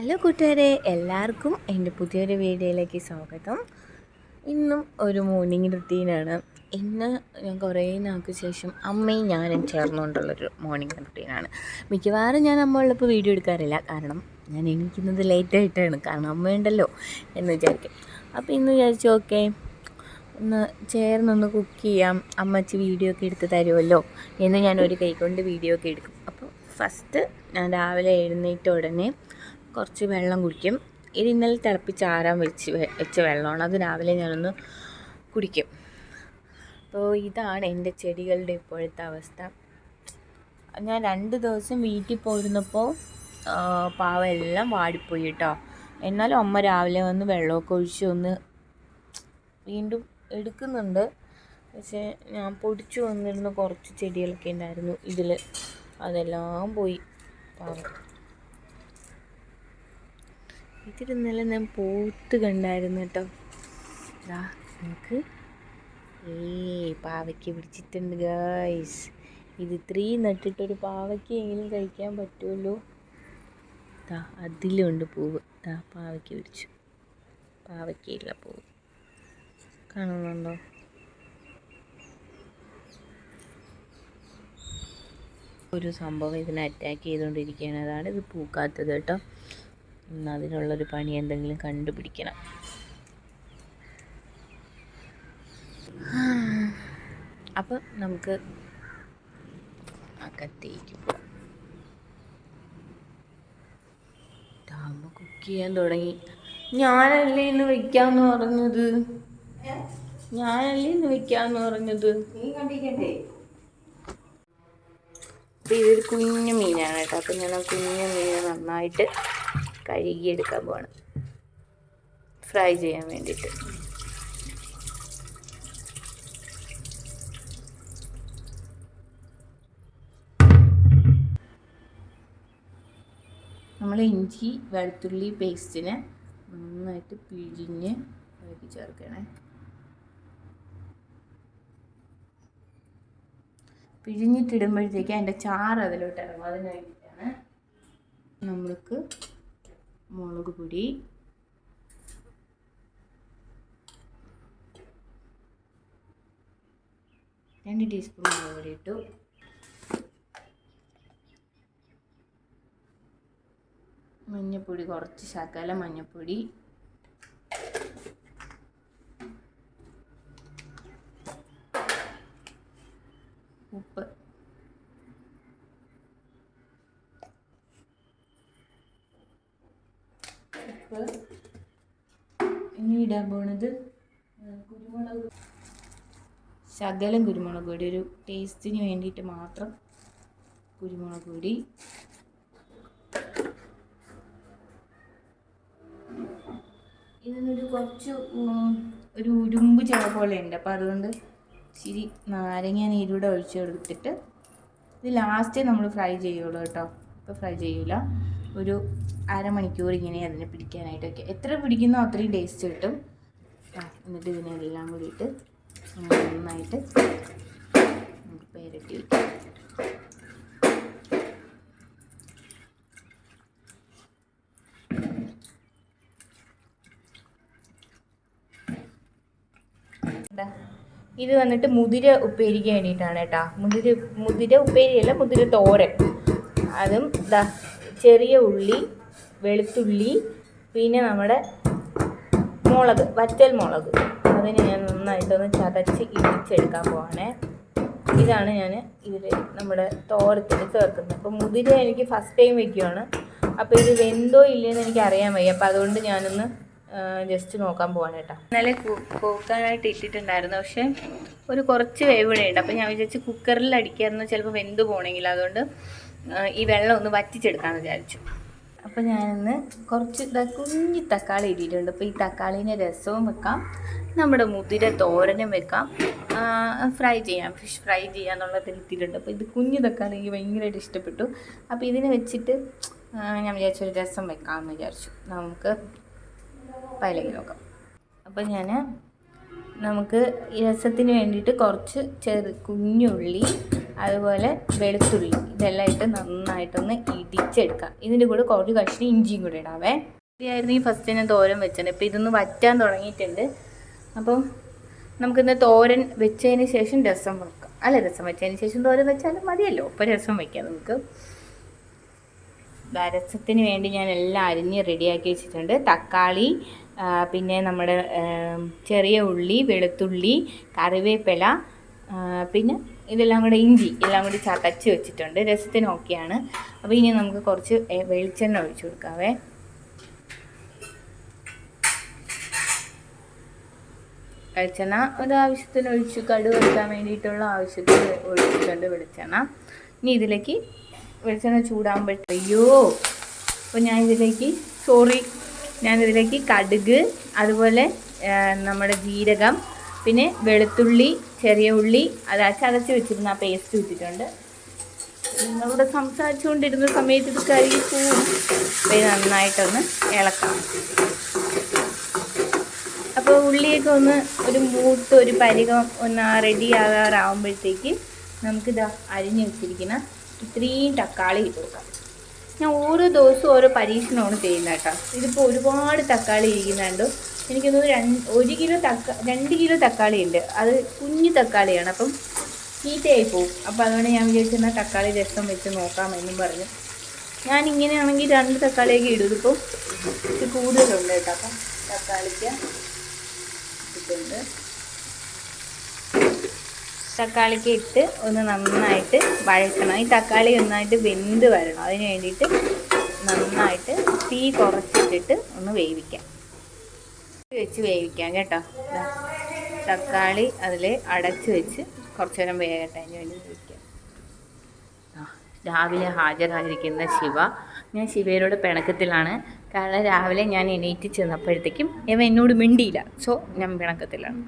Hello കൂട്ടുകാരെ, എല്ലാവർക്കും എൻ്റെ പുതിയൊരു വീഡിയോയിലേക്ക് സ്വാഗതം. ഇന്നും ഒരു മോർണിംഗ് റുട്ടീനാണ്. ഇന്ന് ഞാൻ കുറേ നാൾക്ക് ശേഷം അമ്മയും ഞാനും ചേർന്നുകൊണ്ടുള്ളൊരു മോർണിംഗ് റുട്ടീനാണ്. മിക്കവാറും ഞാൻ അമ്മ ഉള്ളപ്പോൾ വീഡിയോ എടുക്കാറില്ല, കാരണം ഞാൻ എണീക്കുന്നത് ലേറ്റായിട്ടാണ്, കാരണം അമ്മയുണ്ടല്ലോ എന്ന് വിചാരിക്കും. അപ്പോൾ ഇന്ന് വിചാരിച്ചു ഓക്കെ ഒന്ന് ചേർന്നൊന്ന് കുക്ക് ചെയ്യാം, അമ്മച്ചി വീഡിയോ ഒക്കെ എടുത്ത് തരുമല്ലോ എന്ന് ഞാൻ ഒരു കൈ കൊണ്ട് വീഡിയോ ഒക്കെ എടുക്കും. അപ്പോൾ ഫസ്റ്റ് ഞാൻ രാവിലെ എഴുന്നേറ്റ ഉടനെ കുറച്ച് വെള്ളം കുടിക്കും. ഇത് ഇന്നലെ തിളപ്പിച്ചാറാൻ വെച്ച വെള്ളമാണ്, അത് രാവിലെ ഞാനൊന്ന് കുടിക്കും. അപ്പോൾ ഇതാണ് എൻ്റെ ചെടികളുടെ ഇപ്പോഴത്തെ അവസ്ഥ. ഞാൻ 2 ദിവസം വീട്ടിൽ പോയിരുന്നപ്പോൾ പാവം എല്ലാം വാടിപ്പോയി കേട്ടോ. എന്നാലും അമ്മ രാവിലെ വന്ന് വെള്ളമൊക്കെ ഒഴിച്ച് ഒന്ന് വീണ്ടും എടുക്കുന്നുണ്ട്. പക്ഷേ ഞാൻ പൊടിച്ചു വന്നിരുന്ന കുറച്ച് ചെടികളൊക്കെ ഉണ്ടായിരുന്നു ഇതിൽ, അതെല്ലാം പോയി പാവം. ഇതിരുന്നല്ല ഞാൻ പോത്ത് കണ്ടായിരുന്നു കേട്ടോ. നമുക്ക് പാവയ്ക്ക് പിടിച്ചിട്ടുണ്ട് ഗായ്സ്. ഇത് 3 നട്ടിട്ടൊരു പാവയ്ക്കെങ്കിലും കഴിക്കാൻ പറ്റുമല്ലോ. അതിലുണ്ട് പൂവ്. പാവയ്ക്ക് പിടിച്ചു, പാവയ്ക്കയില്ല പൂവ് കാണുന്നുണ്ടോ? ഒരു സംഭവം ഇതിനെ അറ്റാക്ക് ചെയ്തുകൊണ്ടിരിക്കുകയാണ്, അതാണ് ഇത് പൂക്കാത്തത് കേട്ടോ. അതിനുള്ളൊരു പണി എന്തെങ്കിലും കണ്ടുപിടിക്കണം. അപ്പം നമുക്ക് അകത്തേക്ക് പോകാം. അമ്മ കുക്ക് ചെയ്യാൻ തുടങ്ങി. ഞാനല്ലേ ഇന്ന് വെക്കാമെന്ന് പറഞ്ഞത്, അപ്പം ഇതൊരു കുഞ്ഞു മീനാണ് കേട്ടോ. അപ്പം ഞാൻ ആ കുഞ്ഞു മീൻ നന്നായിട്ട് കഴുകിയെടുക്കാൻ പോവാണ്, ഫ്രൈ ചെയ്യാൻ വേണ്ടിയിട്ട്. നമ്മൾ ഇഞ്ചി വെളുത്തുള്ളി പേസ്റ്റിന് നന്നായിട്ട് പിഴിഞ്ഞ് അതിലേക്ക് ചേർക്കണേ. പിഴിഞ്ഞിട്ടിടുമ്പോഴത്തേക്ക് അതിൻ്റെ ചാറ് അതിലോട്ട് ഇറങ്ങും, അതിന് വേണ്ടിയിട്ടാണ്. നമ്മൾക്ക് മുളക് പൊടി, രണ്ട് ടീസ്പൂൺ മുളക് പൊടി ഇട്ടു. മഞ്ഞൾപ്പൊടി കുറച്ച്, ശകലം മഞ്ഞൾപ്പൊടി, ഉപ്പ്, ഇനി ഇടാൻ പോണത് കുരുമുളക്, ശകലം കുരുമുളക് പൊടി, ഒരു ടേസ്റ്റിന് വേണ്ടിയിട്ട് മാത്രം കുരുമുളക് പൊടി. ഇതിനൊരു കുറച്ച് ഒരു ഉരുമ്പ് ചവ പോലെ ഉണ്ട്, അപ്പോൾ അതുകൊണ്ട് ഇച്ചിരി നാരങ്ങ നീരൂടെ ഒഴിച്ച് കൊടുത്തിട്ട് ഇത് ലാസ്റ്റേ നമ്മൾ ഫ്രൈ ചെയ്യുള്ളൂ കേട്ടോ. ഇപ്പോൾ ഫ്രൈ ചെയ്യൂല, ഒരു അരമണിക്കൂർ ഇങ്ങനെ അതിനെ പിടിക്കാനായിട്ടൊക്കെ. എത്ര പിടിക്കുന്നോ അത്രയും ടേസ്റ്റ് കിട്ടും. എന്നിട്ട് ഇതിനെല്ലാം കൂടിയിട്ട് നന്നായിട്ട് നമുക്ക് പേരട്ടി വയ്ക്കാം. ഇത് വന്നിട്ട് മുതിര ഉപ്പേരിക്ക് വേണ്ടിയിട്ടാണ് കേട്ടോ. മുതിര ഉപ്പേരിയല്ല, മുതിര തോരൻ. അതും ചെറിയ ഉള്ളി, വെളുത്തുള്ളി, പിന്നെ നമ്മുടെ മുളക്, വറ്റൽ മുളക്, അതിന് ഞാൻ നന്നായിട്ടൊന്ന് ചതച്ച് ഇടിച്ചെടുക്കാൻ പോവാണേ. ഇതാണ് ഞാൻ ഇതിൽ നമ്മുടെ തോരത്തിൽ ചേർക്കുന്നത്. അപ്പോൾ മുതിര എനിക്ക് ഫസ്റ്റ് ടൈം വയ്ക്കുവാണ്, അപ്പോൾ ഇത് വെന്തോ ഇല്ലയെന്ന് എനിക്ക് അറിയാൻ വയ്യ. അപ്പോൾ അതുകൊണ്ട് ഞാനൊന്ന് ജസ്റ്റ് നോക്കാൻ പോവാണ് കേട്ടോ. ഇന്നലെ കൂക്കാനായിട്ട് ഇട്ടിട്ടുണ്ടായിരുന്നു, പക്ഷേ ഒരു കുറച്ച് വേവ് കൂടെ ഉണ്ട്. അപ്പോൾ ഞാൻ വിചാരിച്ച് കുക്കറിൽ അടിക്കാമെന്ന്, ചിലപ്പോൾ വെന്ത് പോകണമെങ്കിൽ. അതുകൊണ്ട് ഈ വെള്ളം ഒന്ന് വറ്റിച്ചെടുക്കാമെന്ന് വിചാരിച്ചു. അപ്പോൾ ഞാനിന്ന് കുറച്ച് കുഞ്ഞി തക്കാളി ഇട്ടിട്ടുണ്ട്. അപ്പോൾ ഈ തക്കാളീനെ രസവും വെക്കാം, നമ്മുടെ മുതിര തോരനും വെക്കാം, ഫ്രൈ ചെയ്യാം, ഫിഷ് ഫ്രൈ ചെയ്യാന്നുള്ളതിൽ ഇട്ടിട്ടുണ്ട്. അപ്പോൾ ഇത് കുഞ്ഞു തക്കാളി എനിക്ക് ഭയങ്കരമായിട്ട് ഇഷ്ടപ്പെട്ടു. അപ്പോൾ ഇതിനെ വെച്ചിട്ട് ഞാൻ വിചാരിച്ചൊരു രസം വെക്കാമെന്ന് വിചാരിച്ചു. നമുക്ക് പൈലേക്ക് നോക്കാം. അപ്പോൾ നമുക്ക് ഈ രസത്തിന് വേണ്ടിയിട്ട് കുറച്ച് കുഞ്ഞുള്ളി, അതുപോലെ വെളുത്തുള്ളി ഇതെല്ലാം ഇട്ട് നന്നായിട്ടൊന്ന് ഇടിച്ചെടുക്കാം. ഇതിൻ്റെ കൂടെ കുറച്ച് കഷ്ണം ഇഞ്ചിയും കൂടെ ഇടാവേ. ഇതായിരുന്നു ഈ ഫസ്റ്റ് ഞാൻ തോരൻ വെച്ചത്. ഇപ്പോൾ ഇതൊന്ന് വറ്റാൻ തുടങ്ങിയിട്ടുണ്ട്. അപ്പം നമുക്കിന്ന് തോരൻ വെച്ചതിന് ശേഷം രസം വെക്കാം. അല്ല, രസം വെച്ചതിന് ശേഷം തോരൻ വെച്ചാലും മതിയല്ലോ. അപ്പോൾ രസം വയ്ക്കാം നമുക്ക്. രസത്തിന് വേണ്ടി ഞാൻ എല്ലാം അരിഞ്ഞ് റെഡിയാക്കി വെച്ചിട്ടുണ്ട്. തക്കാളി, പിന്നെ നമ്മുടെ ചെറിയ ഉള്ളി, വെളുത്തുള്ളി, കറിവേപ്പില, പിന്നെ ഇതെല്ലാം കൂടെ ഇഞ്ചി എല്ലാം കൂടി ചതച്ച് വെച്ചിട്ടുണ്ട്. രസത്തിന് ഓക്കെയാണ്. അപ്പോൾ ഇനി നമുക്ക് കുറച്ച് വെളിച്ചെണ്ണ ഒഴിച്ചു കൊടുക്കാവേ. വെളിച്ചെണ്ണ ഒരാവശ്യത്തിന് ഒഴിച്ചു, കടുക് വെക്കാൻ വേണ്ടിയിട്ടുള്ള ആവശ്യത്തിന് ഒഴിച്ചിട്ടുണ്ട് വെളിച്ചെണ്ണ. ഇനി ഇതിലേക്ക് വെളിച്ചെണ്ണ ചൂടാകുമ്പോഴത്തേക്കോ അപ്പോൾ ഞാനിതിലേക്ക് കടുക്, അതുപോലെ നമ്മുടെ ജീരകം, പിന്നെ വെളുത്തുള്ളി, ചെറിയ ഉള്ളി അത് ചതച്ച് വെച്ചിരുന്ന ആ പേസ്റ്റ് ഇട്ടിട്ടുണ്ട്. നിങ്ങളിവിടെ സംസാരിച്ചുകൊണ്ടിരുന്ന സമയത്ത് ഇത് കഴുകി പോവും. അപ്പോൾ ഇത് നന്നായിട്ടൊന്ന് ഇളക്കാം. അപ്പോൾ ഉള്ളിയൊക്കെ ഒന്ന് ഒരു മൂത്ത് ഒരു പരികം ഒന്ന് റെഡി ആകാറാവുമ്പോഴത്തേക്ക് നമുക്കിത് അരിഞ്ഞ് വെച്ചിരിക്കുന്ന ഇത്രയും തക്കാളി ഇട്ട് കൊടുക്കാം. ഞാൻ ഓരോ ദിവസവും ഓരോ പരീക്ഷണമാണ് ചെയ്യുന്നത് കേട്ടോ. ഇതിപ്പോൾ ഒരുപാട് തക്കാളി ഇരിക്കുന്നുണ്ട്. എനിക്കൊന്ന് 2 കിലോ തക്കാളി ഉണ്ട്. അത് കുഞ്ഞു തക്കാളിയാണ്, അപ്പം ചീത്തയായി പോവും. അപ്പോൾ അതുകൊണ്ട് ഞാൻ വിചാരിച്ചിരുന്ന തക്കാളി രസം വെച്ച് നോക്കാമെന്നും പറഞ്ഞു. ഞാൻ ഇങ്ങനെയാണെങ്കിൽ 2 തക്കാളിയൊക്കെ ഇടും. ഇതിപ്പോൾ ഇത് കൂടുതലുണ്ട് കേട്ടോ. അപ്പം തക്കാളിക്ക് ഇട്ടുണ്ട്. തക്കാളിക്ക് ഇട്ട് ഒന്ന് നന്നായിട്ട് വഴറ്റണം. ഈ തക്കാളി നന്നായിട്ട് വെന്ത് വരണം. അതിന് വേണ്ടിയിട്ട് നന്നായിട്ട് തീ കുറച്ചിട്ടിട്ട് ഒന്ന് വേവിക്കാം. വേവിക്കാം കേട്ടോ. തക്കാളി അതിൽ അടച്ച് വെച്ച് കുറച്ച് നേരം വേകട്ടെ. അതിന് വേണ്ടി വേവിക്കാം. രാവിലെ ഹാജരായിരിക്കുന്ന ശിവ. ഞാൻ ശിവയോട് പിണക്കത്തിലാണ്. കാരണം രാവിലെ ഞാൻ എണീറ്റ് ചെന്നപ്പോഴത്തേക്കും ഇവ എന്നോട് മിണ്ടിയില്ല. സോ ഞാൻ പിണക്കത്തിലാണ്.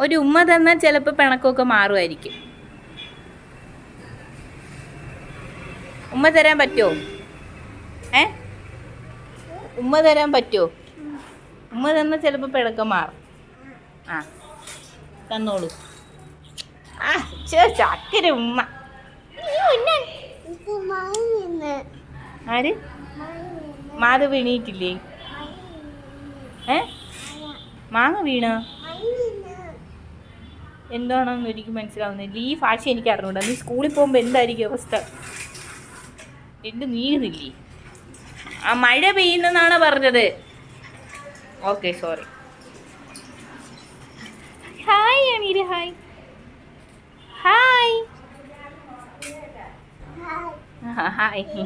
ഒരു ഉമ്മ തന്നാൽ ചിലപ്പോൾ പിണക്കമൊക്കെ മാറുമായിരിക്കും. ഉമ്മ തരാൻ പറ്റുമോ? ഉമ്മ തരാൻ പറ്റുമോ? ഉമ്മ തന്നാൽ ചിലപ്പോൾ പിണക്കം മാറും. ആ, തന്നോളൂ. ആ ചക്കര ഉമ്മ. ആര്? മാധവ് വീണിട്ടില്ലേ? മാങ്ങ വീണോ? എന്താണെന്ന് എനിക്ക് മനസ്സിലാവുന്നില്ല. ഈ ഭാഷ എനിക്ക് അറിഞ്ഞൂടാ. നീ സ്കൂളിൽ പോകുമ്പോൾ എന്തായിരിക്കും അവസ്ഥ? എന്ത് നീറില്ലേ? ആ മഴ പെയ്യുന്നെന്നാണ് പറഞ്ഞത്. Okay, sorry. Hi Ameera. Hi hi hi.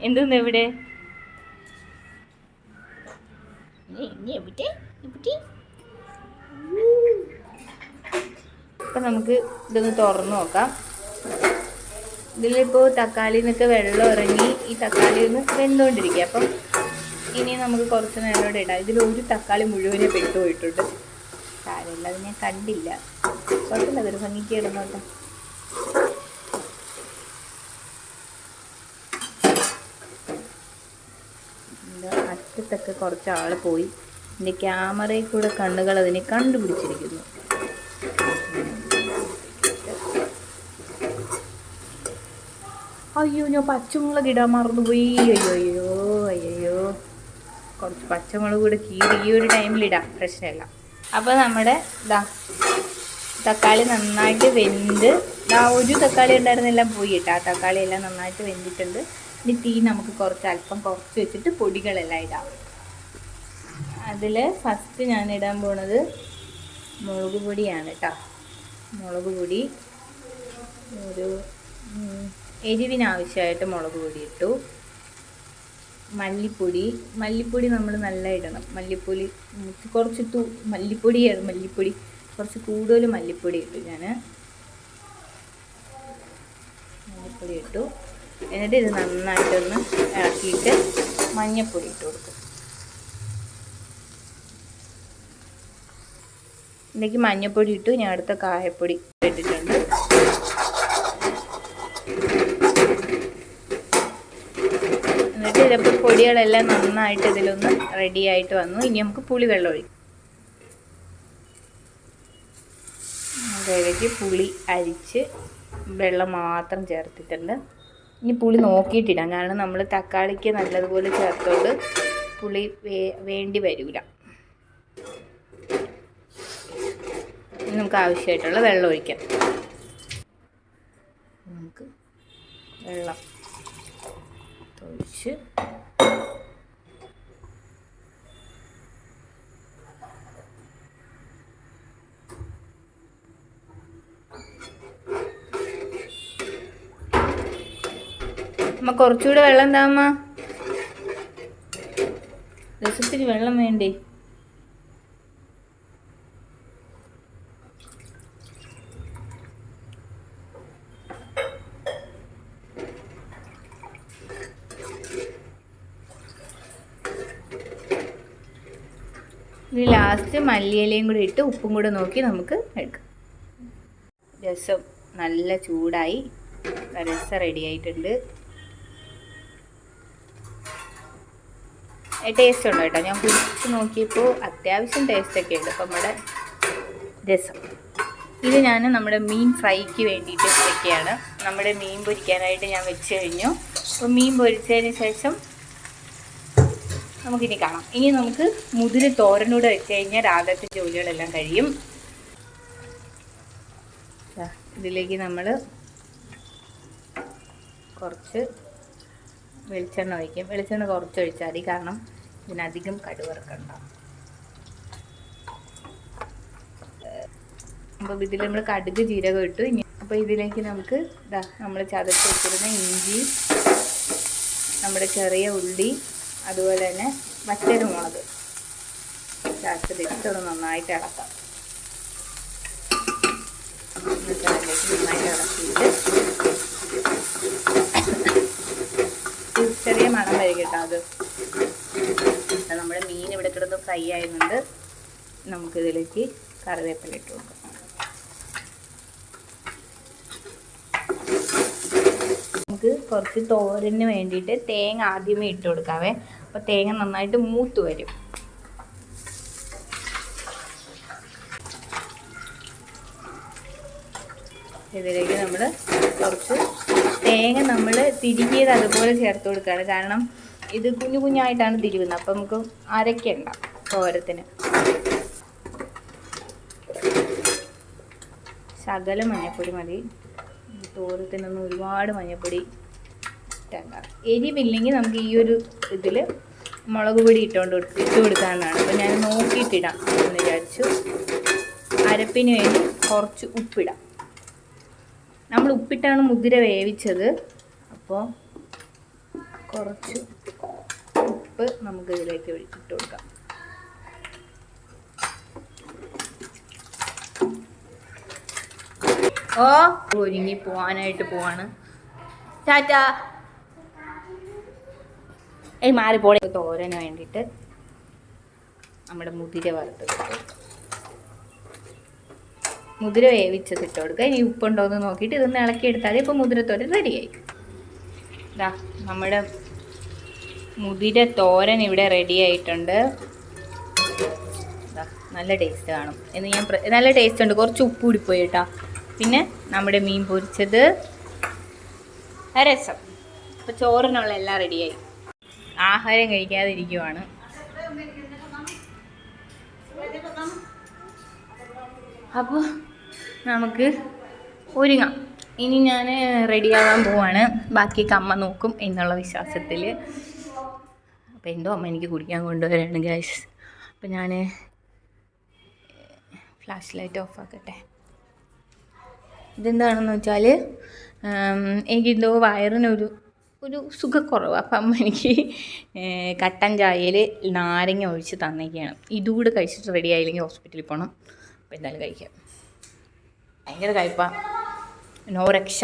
എന്തെന്ന് എവിടെ? അപ്പം നമുക്ക് ഇതൊന്ന് തുറന്ന് നോക്കാം. ഇതിലിപ്പോൾ തക്കാളിയിൽ നിന്നൊക്കെ വെള്ളം ഇറങ്ങി ഈ തക്കാളി ഒന്ന് വെന്തുകൊണ്ടിരിക്കുക. അപ്പം ഇനി നമുക്ക് കുറച്ച് നേരം കൂടെ ഇടാം. ഇതിലൊരു തക്കാളി മുഴുവനെ പെട്ടുപോയിട്ടുണ്ട്. കാര്യമില്ല, അത് ഞാൻ കണ്ടില്ല. കുഴപ്പമില്ല, അതൊരു ഭംഗിക്ക് ഇടുന്നോട്ടെ. അറ്റത്തൊക്കെ കുറച്ച് ആൾ പോയി. എൻ്റെ ക്യാമറയിൽ കൂടെ കണ്ണുകൾ അതിനെ കണ്ടുപിടിച്ചിരിക്കുന്നു. അയ്യോ, ഞാൻ പച്ചമുളക് ഇടാൻ മറന്നുപോയി. അയ്യോ. കുറച്ച് പച്ചമുളക് കൂടെ കീറി ഈ ഒരു ടൈമിലിടാം, പ്രശ്നമില്ല. അപ്പോൾ നമ്മുടെ തക്കാളി നന്നായിട്ട് വെന്ത് ഒരു തക്കാളി ഉണ്ടായിരുന്നെല്ലാം പോയി കേട്ടോ. ആ തക്കാളി എല്ലാം നന്നായിട്ട് വെന്തിട്ടുണ്ട്. ഇനി തീ നമുക്ക് അല്പം കുറച്ച് വെച്ചിട്ട് പൊടികളെല്ലാം ഇടാം. അതിൽ ഫസ്റ്റ് ഞാൻ ഇടാൻ പോണത് മുളക് പൊടിയാണ് കേട്ടോ. മുളക് പൊടി ഒരു എരിവിനാവശ്യമായിട്ട് മുളക് പൊടി ഇട്ടു. മല്ലിപ്പൊടി നമ്മൾ നല്ല ഇടണം. മല്ലിപ്പൊടി കുറച്ച് കൂടുതൽ മല്ലിപ്പൊടി ഇട്ടു. ഞാൻ മല്ലിപ്പൊടി ഇട്ടു. എന്നിട്ട് ഇത് നന്നായിട്ടൊന്ന് ഇളക്കിയിട്ട് മഞ്ഞൾപ്പൊടി ഇട്ട് കൊടുക്കും. ഇതിലേക്ക് മഞ്ഞൾപ്പൊടി ഇട്ടു. ഞാൻ അടുത്ത കായപ്പൊടി ഇട്ടിട്ടുണ്ട്. എന്നിട്ട് ചിലപ്പോൾ പൊടികളെല്ലാം നന്നായിട്ട് ഇതിലൊന്ന് റെഡി ആയിട്ട് വന്നു. ഇനി നമുക്ക് പുളിവെള്ളം ഒഴിക്കും. അതിലേക്ക് പുളി അരിച്ച് വെള്ളം മാത്രം ചേർത്തിട്ടുണ്ട്. ഇനി പുളി നോക്കിയിട്ടിടാം, കാരണം നമ്മൾ തക്കാളിക്ക് നല്ലതുപോലെ ചേർത്തോണ്ട് പുളി വേണ്ടി വരില്ല. ഇനി നമുക്ക് ആവശ്യമായിട്ടുള്ള വെള്ളം ഒഴിക്കാം. നമുക്ക് വെള്ളം ഒഴിച്ച് അമ്മ കുറച്ചുകൂടെ വെള്ളം എന്താ അമ്മ? രസത്തിന് വെള്ളം വേണ്ടേ? ഇനി ലാസ്റ്റ് മല്ലിയിലയും കൂടി ഇട്ട് ഉപ്പും കൂടെ നോക്കി നമുക്ക് എടുക്കാം. രസം നല്ല ചൂടായി, രസം റെഡി ആയിട്ടുണ്ട്. ടേസ്റ്റ് ഉണ്ട് കേട്ടോ, ഞാൻ കുടിച്ച് നോക്കിയപ്പോൾ അത്യാവശ്യം ടേസ്റ്റൊക്കെ ഉണ്ട്. അപ്പം നമ്മുടെ രസം ഇത് ഞാൻ നമ്മുടെ മീൻ ഫ്രൈക്ക് വേണ്ടിയിട്ട് വെക്കുകയാണ്. നമ്മുടെ മീൻ പൊരിക്കാനായിട്ട് ഞാൻ വെച്ച് കഴിഞ്ഞു. അപ്പോൾ മീൻ പൊരിച്ചതിന് ശേഷം നമുക്കിനി കാണാം. ഇനി നമുക്ക് മുതിര തോരനൂടെ വെച്ച് കഴിഞ്ഞാൽ രാവിലത്തെ ജോലികളെല്ലാം കഴിയും. ഇതിലേക്ക് നമ്മൾ കുറച്ച് വെളിച്ചെണ്ണ ഒഴിക്കും. വെളിച്ചെണ്ണ കുറച്ച് ഒഴിച്ചാൽ മതി, കാരണം ഇതിനധികം കടുവറുക്കണ്ട. അപ്പോൾ ഇതിൽ നമ്മൾ കടുക് ജീരകം ഇട്ടു. ഇനി അപ്പോൾ ഇതിലേക്ക് നമുക്ക് നമ്മൾ ചതച്ച് വെച്ചിരുന്ന ഇഞ്ചി, നമ്മുടെ ചെറിയ ഉള്ളി, അതുപോലെ തന്നെ വറ്റൽമുളക് ചേർത്തിട്ട് നന്നായിട്ട് ഇളക്കാം. നന്നായിട്ട് ഇളക്കിയിട്ട് ചെറിയ മണം വരും കേട്ടോ. അത് നമ്മുടെ മീൻ ഇവിടെ കിടന്ന് ഫ്രൈ ആയതുകൊണ്ട് നമുക്കിതിലേക്ക് കറിവേപ്പില ഇട്ട് കൊടുക്കാം. നമുക്ക് കുറച്ച് തോരന് വേണ്ടിയിട്ട് തേങ്ങ ആദ്യമേ ഇട്ട് കൊടുക്കാവേ. അപ്പോൾ തേങ്ങ നന്നായിട്ട് മൂത്ത് വരും. ഇതിലേക്ക് നമ്മൾ കുറച്ച് തേങ്ങ നമ്മൾ തിരികിയത് അതുപോലെ ചേർത്ത് കൊടുക്കുകയാണ്, കാരണം ഇത് കുഞ്ഞു കുഞ്ഞായിട്ടാണ് തിരിവുന്നത്. അപ്പം നമുക്ക് അരയ്ക്കണ്ട തോരത്തിന്. ശകലം മഞ്ഞൾപ്പൊടി മതി, തോരത്തിനൊന്നും ഒരുപാട് മഞ്ഞൾപ്പൊടി ഇട്ടണ്ട. എരിവില്ലെങ്കിൽ നമുക്ക് ഈ ഒരു ഇതിൽ മുളക് പൊടി ഇട്ട് കൊടുക്കാവുന്നതാണ്. അപ്പോൾ ഞാൻ നോക്കിയിട്ടിടാം എന്ന് വിചാരിച്ചു. അരപ്പിന് വേണ്ടി കുറച്ച് ഉപ്പിടാം. നമ്മൾ ഉപ്പിട്ടാണ് മുതിര വേവിച്ചത്, അപ്പോൾ കുറച്ച് ഉപ്പ് നമുക്ക് ഇതിലേക്ക് ഇട്ട് കൊടുക്കാം. ഒരുങ്ങി പോവാനായിട്ട് പോവാണ്. ടാറ്റാ. മാറിപ്പോടെ. തോരന് വേണ്ടിയിട്ട് നമ്മുടെ മുതിര വറുത്തത്, മുതിര വേവിച്ചത് ഇട്ട് കൊടുക്കുക. ഇനി ഉപ്പുണ്ടോ എന്ന് നോക്കിയിട്ട് ഇതൊന്ന് ഇളക്കിയെടുത്താൽ ഇപ്പോൾ മുതിരത്തോരൻ റെഡിയായി. ഇതാ നമ്മുടെ മുതിര തോരൻ ഇവിടെ റെഡി ആയിട്ടുണ്ട്. നല്ല ടേസ്റ്റ് കാണും എന്ന് ഞാൻ നല്ല ടേസ്റ്റ് ഉണ്ട്. കുറച്ച് ഉപ്പ് കൂടിപ്പോയി കേട്ടോ. പിന്നെ നമ്മുടെ മീൻ പൊരിച്ചത്, രസം. അപ്പോൾ ചോറിനുള്ള എല്ലാം റെഡിയായി. ആഹാരം കഴിക്കാതിരിക്കുവാണ്. അപ്പോൾ നമുക്ക് ഒരുങ്ങാം. ഇനി ഞാൻ റെഡിയാകാൻ പോവാണ്. ബാക്കിയൊക്കെ അമ്മ നോക്കും എന്നുള്ള വിശ്വാസത്തിൽ. അപ്പോൾ എന്തോ അമ്മ എനിക്ക് കുടിക്കാൻ കൊണ്ടുവരാണ് ഗൈസ്. അപ്പോൾ ഞാൻ ഫ്ലാഷ് ലൈറ്റ് ഓഫാക്കട്ടെ. ഇതെന്താണെന്ന് വെച്ചാൽ എനിക്കെന്തോ വയറിനൊരു സുഖക്കുറവ്. അപ്പം അമ്മ എനിക്ക് കട്ടൻ ചായയിൽ നാരങ്ങ ഒഴിച്ച് തന്നേക്കാണ്. ഇതുകൂടെ കഴിച്ചിട്ട് റെഡി ആയില്ലെങ്കിൽ ഹോസ്പിറ്റലിൽ പോകണം. അപ്പോൾ എന്തായാലും കഴിക്കാം. ഭയങ്കര കഴിപ്പാണ്, നോ രക്ഷ.